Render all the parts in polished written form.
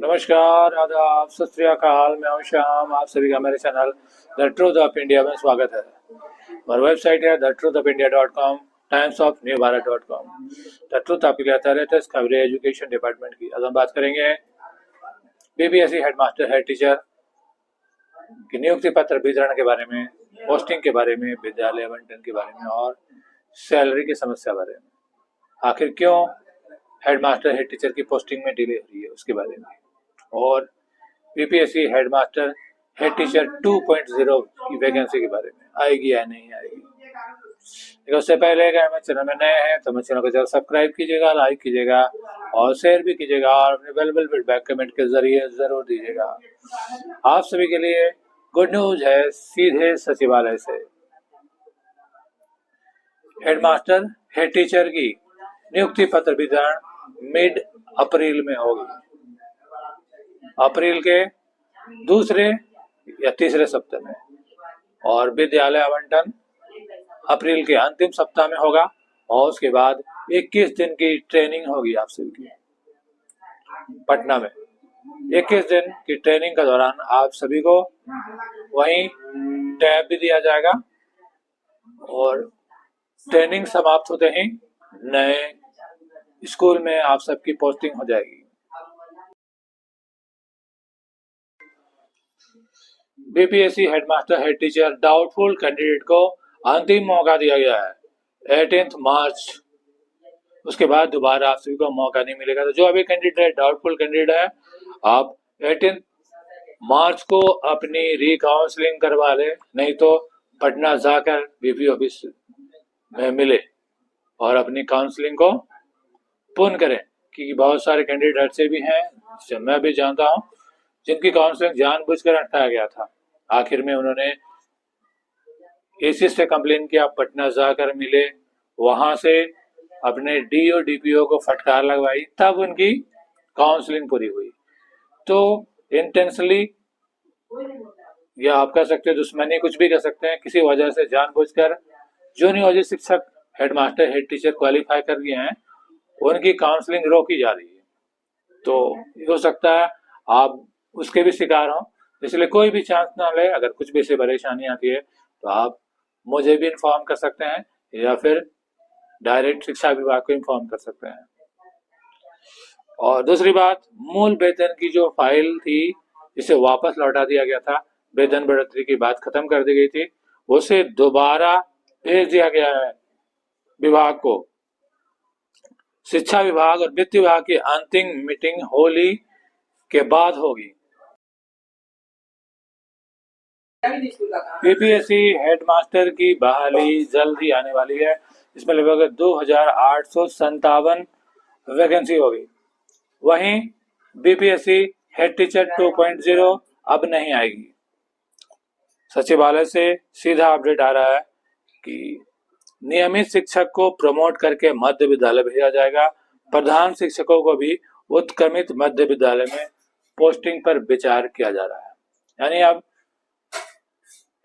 नमस्कार, आदाब, सत श्री अकाल। मैं हूं श्याम। आप सभी का मेरे channel the truth of India में स्वागत है। हमारी वेबसाइट है thetruthofIndia.com, timesofnewbharat.com। द ट्रूथ आपके लिए आता है लेटेस्ट खबरें एजुकेशन डिपार्टमेंट की। आज हम बात करेंगे बीपीएससी हेडमास्टर हेड टीचर की नियुक्ति पत्र वितरण के बारे में, पोस्टिंग के बारे में, विद्यालय आवंटन के बारे में और सैलरी की समस्या बारे में। आखिर क्यों हेडमास्टर हेड टीचर की पोस्टिंग में डिले हो रही है उसके बारे में, और बीपीएससी हेडमास्टर हेड टीचर 2.0 की वैकेंसी के बारे में आएगी या नहीं आएगी। लेकिन उससे पहले अगर हमारे चैनल में नए हैं तो हमारे चैनल को जरूर सब्सक्राइब कीजिएगा, लाइक कीजिएगा और शेयर भी कीजिएगा और अपने वैल्यूएबल फीडबैक कमेंट के जरिए जरूर दीजिएगा। आप सभी के लिए गुड न्यूज है, सीधे सचिवालय से हेडमास्टर हेड टीचर की नियुक्ति पत्र वितरण मिड अप्रैल में होगी। अप्रैल के दूसरे या तीसरे सप्ताह में, और विद्यालय आवंटन अप्रैल के अंतिम सप्ताह में होगा। और उसके बाद 21 दिन की ट्रेनिंग होगी आप सभी की पटना में। 21 दिन की ट्रेनिंग के दौरान आप सभी को वहीं टैब भी दिया जाएगा और ट्रेनिंग समाप्त होते ही नए स्कूल में आप सबकी पोस्टिंग हो जाएगी। BPSC headmaster head teacher doubtful candidate को अंतिम मौका दिया गया है 18 मार्च। उसके बाद दोबारा आप सभी को मौका नहीं मिलेगा। तो जो अभी कैंडिडेट डाउटफुल कैंडिडेट है, आप 18 मार्च को अपनी रिकाउंसलिंग करवा ले, नहीं तो पटना जाकर बीपी ऑफिस में मिले और अपनी काउंसलिंग को पूर्ण करें। क्योंकि बहुत सारे कैंडिडेट ऐसे भी हैं, जिसे मैं भी जानता हूं, जिनकी काउंसलिंग जानबूझकर हटाया गया था। आखिर में उन्होंने एसी से कंप्लेन किया, पटना जाकर मिले, वहां से अपने डीओ डीपीओ को फटकार लगवाई, तब उनकी काउंसलिंग पूरी हुई। तो इंटेंशनली, या आप कह सकते हैं दुश्मनी, कुछ भी कह सकते हैं, किसी वजह से जानबूझकर जो नियोजित शिक्षक हेडमास्टर हेड टीचर क्वालिफाई कर गए हैं उनकी काउंसलिंग रोकी जा रही है। तो हो सकता है आप उसके भी शिकार हो, इसलिए कोई भी चांस ना ले। अगर कुछ भी ऐसी परेशानी आती है तो आप मुझे भी इन्फॉर्म कर सकते हैं या फिर डायरेक्ट शिक्षा विभाग को इन्फॉर्म कर सकते हैं। और दूसरी बात, मूल वेतन की जो फाइल थी जिसे वापस लौटा दिया गया था, वेतन बढ़ोतरी की बात खत्म कर दी गई थी, उसे दोबारा भेज दिया गया है विभाग को। शिक्षा विभाग और वित्त विभाग की अंतिम मीटिंग होली के बाद होगी। बीपीएससी हेडमास्टर की बहाली जल्द ही आने वाली है। इसमें लगभग 2857 वैकेंसी होगी। वहीं बीपीएससी हेड टीचर 2.0 अब नहीं आएगी। सचिवालय से सीधा अपडेट आ रहा है कि नियमित शिक्षक को प्रमोट करके मध्य विद्यालय भेजा जाएगा। प्रधान शिक्षकों को भी उत्क्रमित मध्य विद्यालय में पोस्टिंग पर विचार किया जा रहा है। यानी अब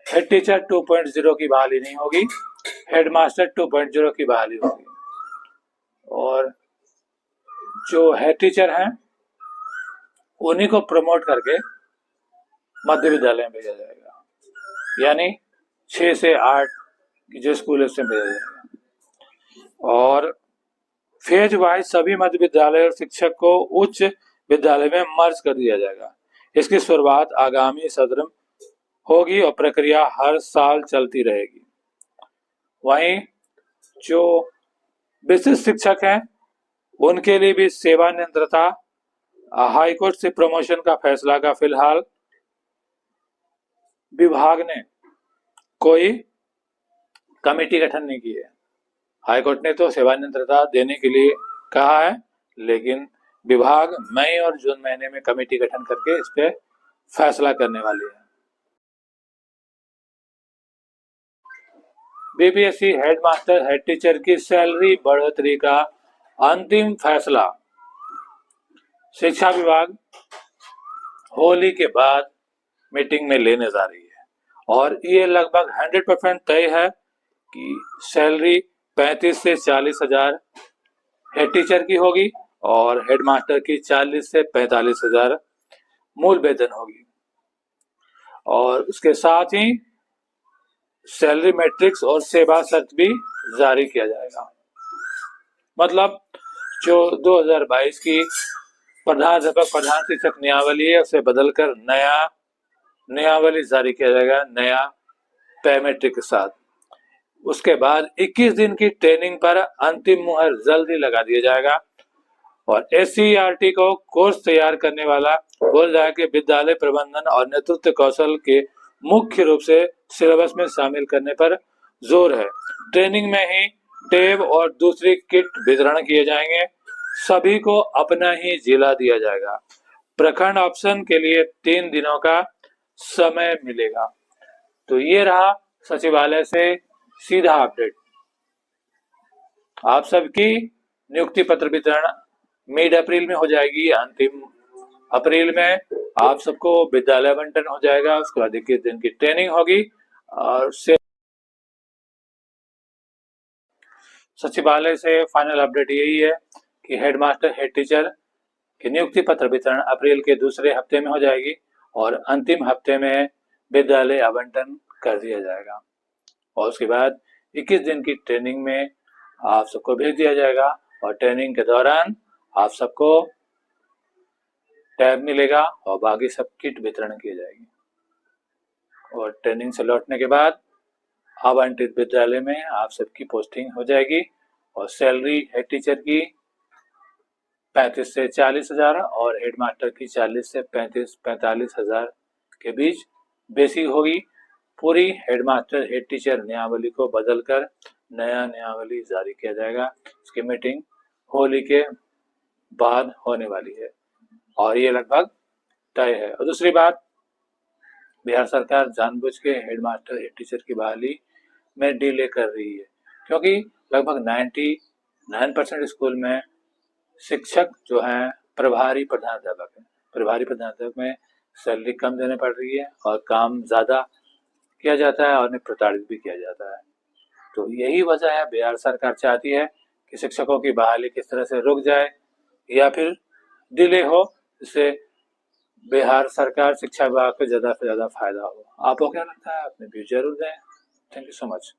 हेड टीचर 2.0 की बहाली नहीं होगी, हेडमास्टर 2.0 की बहाली होगी। और जो हेड टीचर हैं उन्हीं को प्रमोट करके मध्य विद्यालय में भेजा जाएगा, यानी 6 से 8 की जो स्कूल है उसमें भेजा जाएगा। और फेज वाइज सभी मध्य विद्यालय और शिक्षक को उच्च विद्यालय में मर्ज कर दिया जाएगा। इसकी शुरुआत आगामी सत्र में होगी और प्रक्रिया हर साल चलती रहेगी। वहीं जो विशिष्ट शिक्षक हैं उनके लिए भी सेवानिवृत्ता हाईकोर्ट से प्रमोशन का फैसला का फिलहाल विभाग ने कोई कमेटी गठन नहीं की है। हाईकोर्ट ने तो सेवानिवृत्ता देने के लिए कहा है, लेकिन विभाग मई और जून महीने में कमेटी गठन करके इस पे फैसला करने वाली है। बीपीएससी हेडमास्टर हेड टीचर की सैलरी बढ़ोतरी का अंतिम फैसला शिक्षा विभाग होली के बाद मीटिंग में लेने जा रही है। और ये लगभग 100% तय है कि सैलरी 35 से 40 हजार हेड टीचर की होगी और हेडमास्टर की 40 से 45 हजार मूल वेतन होगी। और उसके साथ ही सैलरी मैट्रिक्स और सेवा शर्त भी जारी किया जाएगा। मतलब जो 2022 की प्रधानाध्यापक प्रधान शिक्षक नियमावली है उसे बदलकर नया नियमावली जारी किया जाएगा नया पे मैट्रिक के साथ। उसके बाद 21 दिन की ट्रेनिंग पर अंतिम मुहर जल्द ही लगा दिया जाएगा। और SCERT को कोर्स तैयार करने वाला बोल रहा है कि विद्यालय प्रबंधन और नेतृत्व कौशल के मुख्य रूप से सिलेबस में शामिल करने पर जोर है। ट्रेनिंग में ही टैब और दूसरी किट वितरण किए जाएंगे। सभी को अपना ही जिला दिया जाएगा। प्रखंड ऑप्शन के लिए 3 दिनों का समय मिलेगा। तो ये रहा सचिवालय से सीधा अपडेट। आप सबकी नियुक्ति पत्र वितरण मिड अप्रैल में हो जाएगी। अंतिम अप्रैल में आप सबको विद्यालय आवंटन हो जाएगा। उसके बाद 21 दिन की ट्रेनिंग होगी। और सचिवालय से फाइनल अपडेट यही है कि हेडमास्टर हेड टीचर की नियुक्ति पत्र वितरण अप्रैल के दूसरे हफ्ते में हो जाएगी और अंतिम हफ्ते में विद्यालय आवंटन कर दिया जाएगा। और उसके बाद 21 दिन की ट्रेनिंग में आप सबको भेज दिया जाएगा। और ट्रेनिंग के दौरान आप सबको टैब मिलेगा और बाकी सब किट वितरण की जाएगी। और ट्रेनिंग से लौटने के बाद आवंटित विद्यालय में आप सबकी पोस्टिंग हो जाएगी। और सैलरी हेड टीचर की 35 से 40 हजार और हेडमास्टर की 40 से 45 हजार के बीच बेसिक होगी। पूरी हेडमास्टर हेड टीचर नियमावली को बदलकर नया नियमावली जारी किया जाएगा। इसकी मीटिंग होली के बाद होने वाली है और ये लगभग तय है। और दूसरी बात, बिहार सरकार जानबूझ के हेडमास्टर हेड टीचर की बहाली में डिले कर रही है, क्योंकि लगभग 99% स्कूल में शिक्षक जो हैं प्रभारी प्रधानाध्यापक हैं। प्रभारी प्रधानाध्यापक में सैलरी कम देने पड़ रही है और काम ज़्यादा किया जाता है और उन्हें प्रताड़ित भी किया जाता है। तो यही वजह है, बिहार सरकार चाहती है कि शिक्षकों की बहाली किस तरह से रुक जाए या फिर डिले हो, इससे बिहार सरकार शिक्षा विभाग को ज़्यादा से ज़्यादा फायदा हो। आपको क्या लगता है? अपने व्यू जरूर दें। Thank you so much.